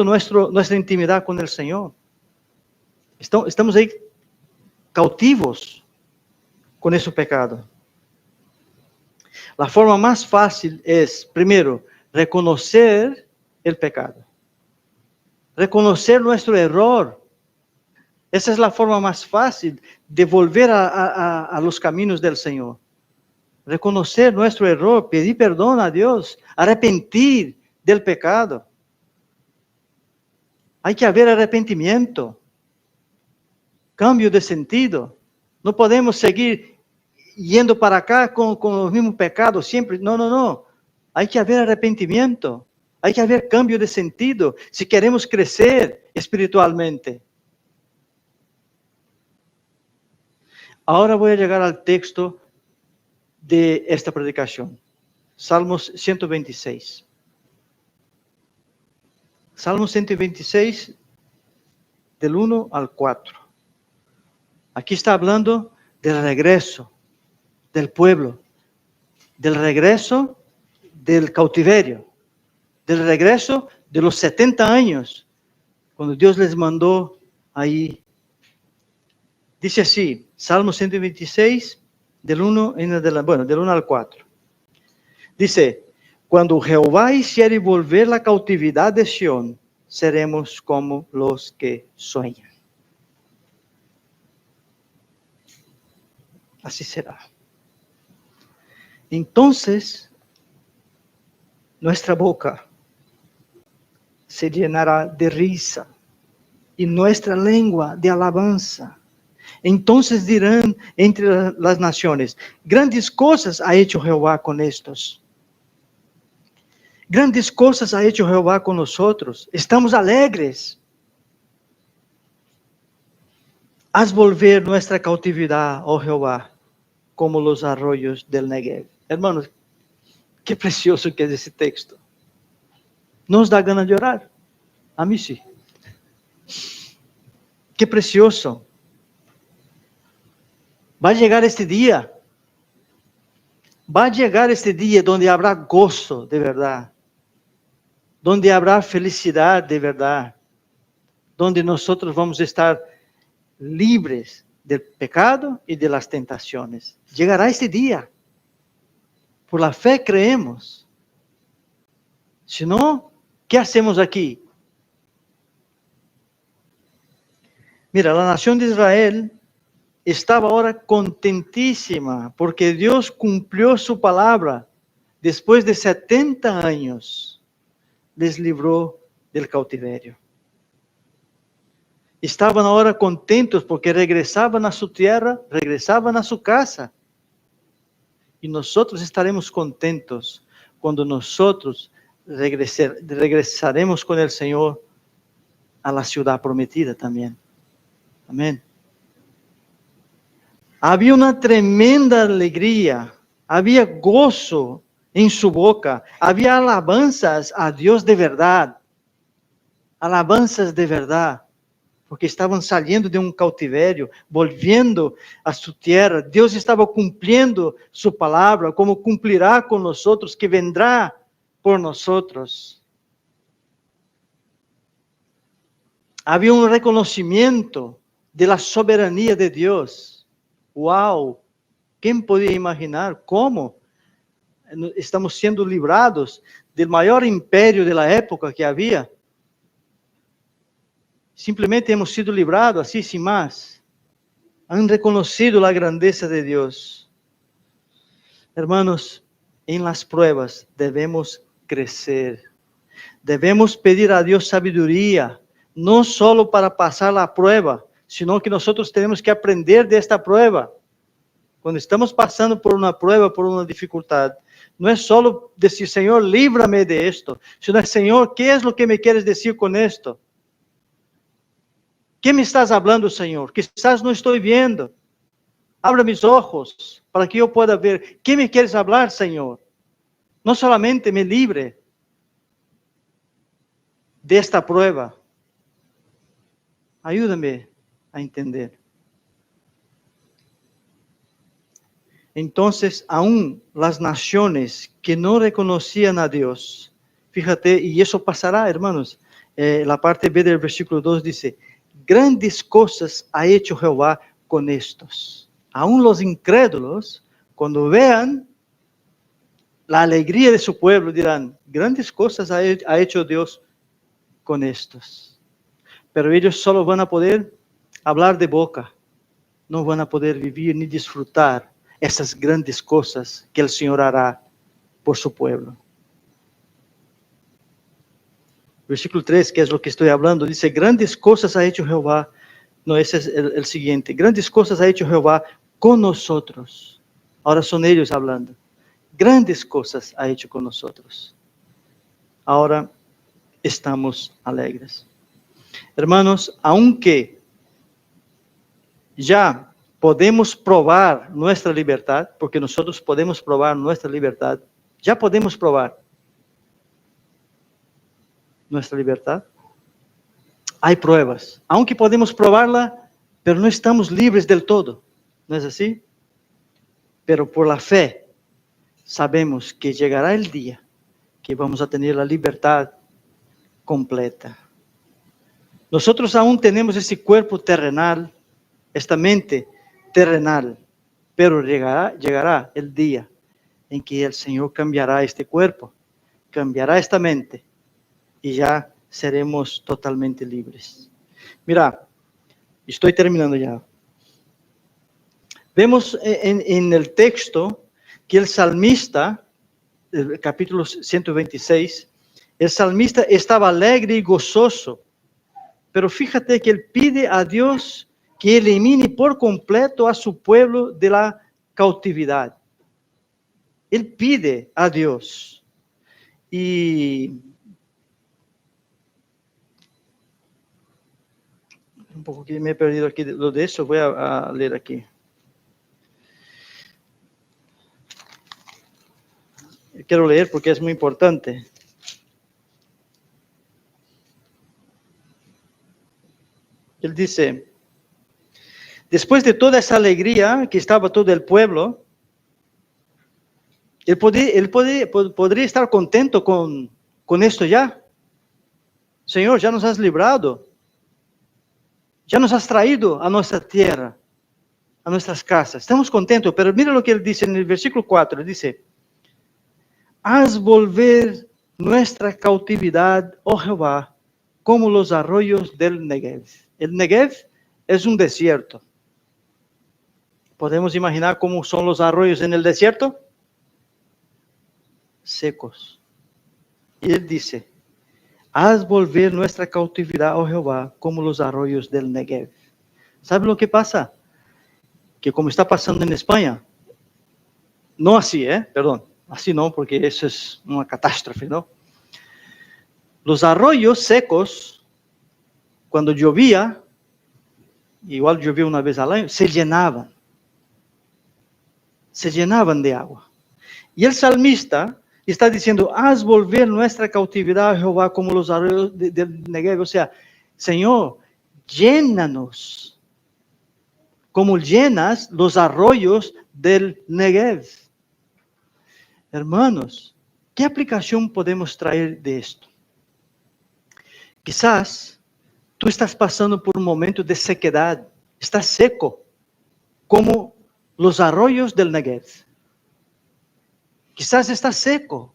A: nuestra intimidad con el Señor. Estamos ahí cautivos con ese pecado. La forma más fácil es, primero, reconocer el pecado. Reconocer nuestro error. Esa es la forma más fácil de volver a los caminos del Señor. Reconocer nuestro error, pedir perdón a Dios, arrepentir del pecado. Hay que haber arrepentimiento, cambio de sentido. No podemos seguir yendo para acá con los mismos pecados siempre. No. Hay que haber arrepentimiento. Hay que haber cambio de sentido si queremos crecer espiritualmente. Ahora voy a llegar al texto de esta predicación. Salmos 126. Salmos 126, del 1 al 4. Aquí está hablando del regreso del pueblo, del regreso del cautiverio, del regreso de los 70 años, cuando Dios les mandó ahí. Dice así, Salmo 126, del 1 al 4. Dice, cuando Jehová hiciere volver la cautividad de Sión, seremos como los que sueñan. Así será. Entonces, nuestra boca se llenará de risa y nuestra lengua de alabanza. Entonces dirán entre las naciones, grandes cosas ha hecho Jehová con estos. Grandes cosas ha hecho Jehová con nosotros. Estamos alegres. Haz volver nuestra cautividad, oh Jehová, como los arroyos del Negev. Hermanos, qué precioso que es ese texto. ¿Nos da ganas de llorar? A mí sí. Qué precioso. Va a llegar este día. Va a llegar este día donde habrá gozo de verdad. Donde habrá felicidad de verdad. Donde nosotros vamos a estar libres del pecado y de las tentaciones. Llegará este día. Por la fe creemos. Si no, ¿qué hacemos aquí? Mira, la nación de Israel estaba ahora contentísima porque Dios cumplió su palabra. Después de 70 años, les libró del cautiverio. Estaban ahora contentos porque regresaban a su tierra, regresaban a su casa. Y nosotros estaremos contentos cuando nosotros regresaremos con el Señor a la ciudad prometida también. Amén. Había una tremenda alegría, había gozo en su boca, había alabanzas a Dios de verdad, alabanzas de verdad, porque estaban saliendo de un cautiverio, volviendo a su tierra. Dios estaba cumpliendo su palabra, como cumplirá con nosotros, que vendrá por nosotros. Había un reconocimiento de la soberanía de Dios. ¡Wow! ¿Quién podía imaginar cómo estamos siendo librados del mayor imperio de la época que había? Simplemente hemos sido librados así, sin más. Han reconocido la grandeza de Dios. Hermanos, en las pruebas debemos crecer. Debemos pedir a Dios sabiduría, no solo para pasar la prueba, sino que nosotros tenemos que aprender de esta prueba. Cuando estamos pasando por una prueba, por una dificultad, no es solo decir, Señor, líbrame de esto, sino, Señor, ¿qué es lo que me quieres decir con esto? ¿Qué me estás hablando, Señor? Quizás no estoy viendo. Abra mis ojos para que yo pueda ver. ¿Qué me quieres hablar, Señor? No solamente me libre de esta prueba. Ayúdame a entender. Entonces, aún las naciones que no reconocían a Dios, fíjate, y eso pasará, hermanos. La parte B del versículo 2 dice, grandes cosas ha hecho Jehová con estos. Aún los incrédulos, cuando vean la alegría de su pueblo, dirán, grandes cosas ha hecho Dios con estos. Pero ellos solo van a poder hablar de boca, no van a poder vivir ni disfrutar esas grandes cosas que el Señor hará por su pueblo. Versículo 3, que es lo que estoy hablando, dice, grandes cosas ha hecho Jehová. No, ese es el siguiente. Grandes cosas ha hecho Jehová con nosotros. Ahora son ellos hablando. Grandes cosas ha hecho con nosotros. Ahora estamos alegres. Hermanos, aunque ya podemos probar nuestra libertad, porque nosotros podemos probar nuestra libertad, ya podemos probar nuestra libertad. Hay pruebas, aunque podemos probarla, pero no estamos libres del todo, ¿no es así? Pero por la fe sabemos que llegará el día que vamos a tener la libertad completa. Nosotros aún tenemos ese cuerpo terrenal, esta mente terrenal, pero llegará el día en que el Señor cambiará este cuerpo, cambiará esta mente y ya seremos totalmente libres. Mira, estoy terminando ya. Vemos en el texto que el salmista, el capítulo 126, el salmista estaba alegre y gozoso, pero fíjate que él pide a Dios que elimine por completo a su pueblo de la cautividad. Él pide a Dios. Y un poco que me he perdido aquí lo de eso, voy a leer aquí. Quiero leer porque es muy importante. Él dice, después de toda esa alegría que estaba todo el pueblo, él podría estar contento con esto ya. Señor, ya nos has librado. Ya nos has traído a nuestra tierra, a nuestras casas. Estamos contentos, pero mira lo que él dice en el versículo 4. Él dice, haz volver nuestra cautividad, oh Jehová, como los arroyos del Negev. El Negev es un desierto. ¿Podemos imaginar cómo son los arroyos en el desierto? Secos. Y él dice, haz volver nuestra cautividad, oh Jehová, como los arroyos del Negev. ¿Sabe lo que pasa? Que como está pasando en España, no así, perdón, así no, porque eso es una catástrofe, ¿no? Los arroyos secos, cuando llovía, igual llovía una vez al año, se llenaban de agua. Y el salmista está diciendo, haz volver nuestra cautividad, Jehová, como los arroyos del Negev. O sea, Señor, llénanos como llenas los arroyos del Negev. Hermanos, ¿qué aplicación podemos traer de esto? Quizás tú estás pasando por un momento de sequedad, estás seco, como los arroyos del Negev. Quizás estás seco,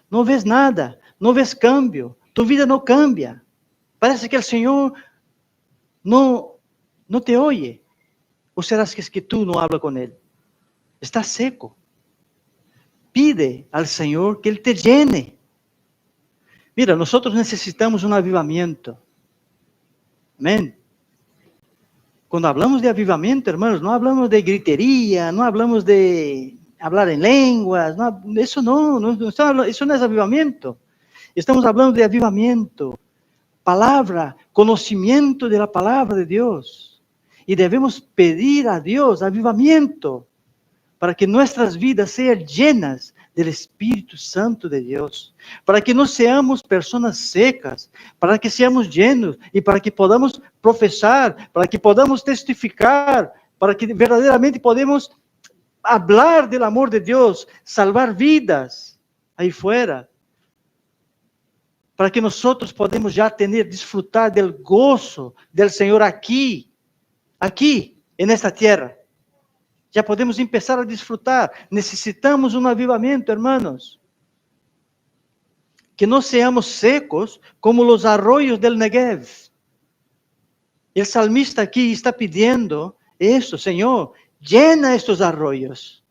A: no ves nada, no ves cambio, tu vida no cambia. Parece que el Señor no te oye. ¿O será que es que tú no hablas con Él? Estás seco. Pide al Señor que Él te llene. Mira, nosotros necesitamos un avivamiento. Amén. Cuando hablamos de avivamiento, hermanos, no hablamos de gritería, no hablamos de hablar en lenguas, no, eso eso no es avivamiento. Estamos hablando de avivamiento, palabra, conocimiento de la palabra de Dios. Y debemos pedir a Dios avivamiento para que nuestras vidas sean llenas del Espíritu Santo de Dios, para que no seamos personas secas, para que seamos llenos y para que podamos profesar, para que podamos testificar, para que verdaderamente podamos hablar del amor de Dios, salvar vidas ahí fuera, para que nosotros podamos ya disfrutar del gozo del Señor aquí, en esta tierra. Ya podemos empezar a disfrutar. Necesitamos un avivamiento, hermanos. Que no seamos secos como los arroyos del Negev. El salmista aquí está pidiendo eso, Señor, llena estos arroyos.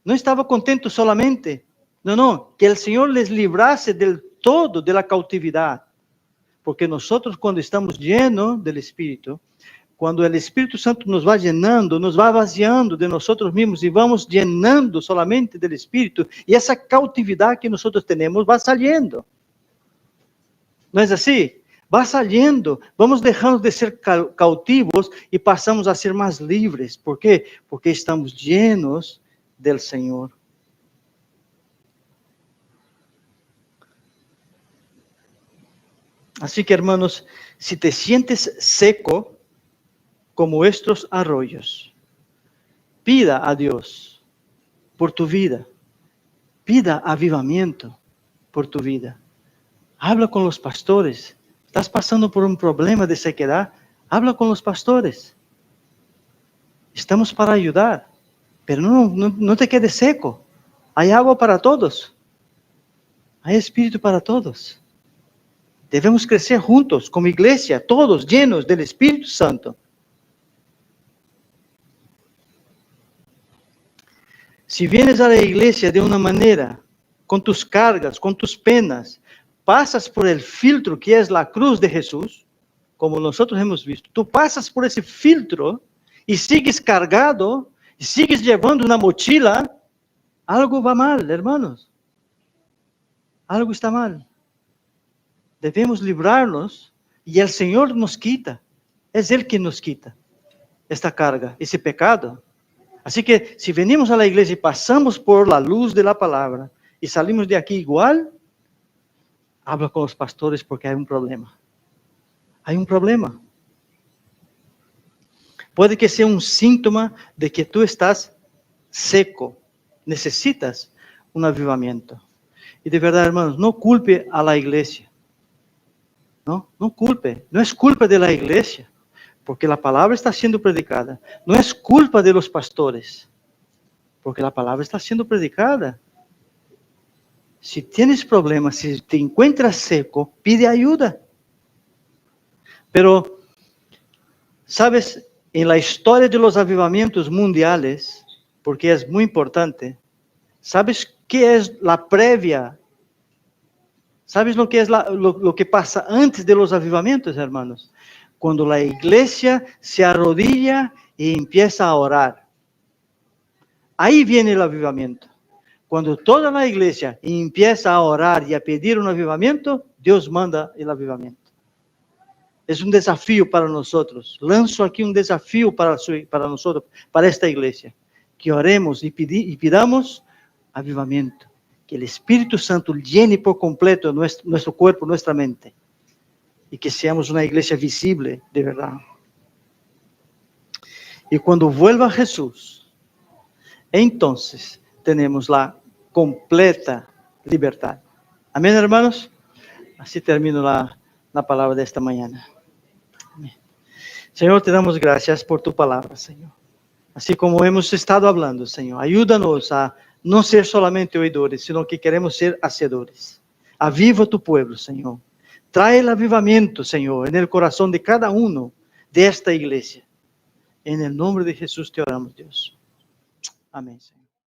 A: No estaba contento solamente. No, que el Señor les librase del todo de la cautividad. Porque nosotros cuando estamos llenos del Espíritu, cuando el Espíritu Santo nos va llenando, nos va vaciando de nosotros mismos y vamos llenando solamente del Espíritu, y esa cautividad que nosotros tenemos va saliendo. ¿No es así? Va saliendo, vamos dejando de ser cautivos y pasamos a ser más libres. ¿Por qué? Porque estamos llenos del Señor. Así que, hermanos, si te sientes seco, como estos arroyos, pida a Dios por tu vida, pida avivamiento por tu vida. Habla con los pastores. ¿Estás pasando por un problema de sequedad? Habla con los pastores. Estamos para ayudar, pero no te quedes seco. Hay agua para todos. Hay espíritu para todos. Debemos crecer juntos, como iglesia, todos llenos del Espíritu Santo. Si vienes a la iglesia de una manera, con tus cargas, con tus penas, pasas por el filtro que es la cruz de Jesús, como nosotros hemos visto, tú pasas por ese filtro y sigues cargado, y sigues llevando una mochila, algo va mal, hermanos. Algo está mal. Debemos librarnos y el Señor nos quita. Es Él quien nos quita esta carga, ese pecado. Así que si venimos a la iglesia y pasamos por la luz de la palabra y salimos de aquí igual, habla con los pastores porque hay un problema. Hay un problema. Puede que sea un síntoma de que tú estás seco. Necesitas un avivamiento. Y de verdad, hermanos, no culpe a la iglesia. No culpe. No es culpa de la iglesia. Porque la palabra está siendo predicada. No es culpa de los pastores, porque la palabra está siendo predicada. Si tienes problemas, si te encuentras seco, pide ayuda. Pero, ¿sabes? En la historia de los avivamientos mundiales, porque es muy importante, ¿sabes qué es la previa? ¿Sabes lo que es lo que pasa antes de los avivamientos, hermanos? Cuando la iglesia se arrodilla y empieza a orar. Ahí viene el avivamiento. Cuando toda la iglesia empieza a orar y a pedir un avivamiento, Dios manda el avivamiento. Es un desafío para nosotros. Lanzo aquí un desafío para nosotros, para esta iglesia. Que oremos y pidamos avivamiento. Que el Espíritu Santo llene por completo nuestro cuerpo, nuestra mente. Y que seamos una iglesia visible de verdad. Y cuando vuelva Jesús, entonces tenemos la completa libertad. Amén, hermanos. Así termino la palabra de esta mañana. Amén. Señor, te damos gracias por tu palabra, Señor. Así como hemos estado hablando, Señor, ayúdanos a no ser solamente oidores, sino que queremos ser hacedores. Aviva tu pueblo, Señor. Trae el avivamiento, Señor, en el corazón de cada uno de esta iglesia. En el nombre de Jesús te oramos, Dios. Amén, Señor.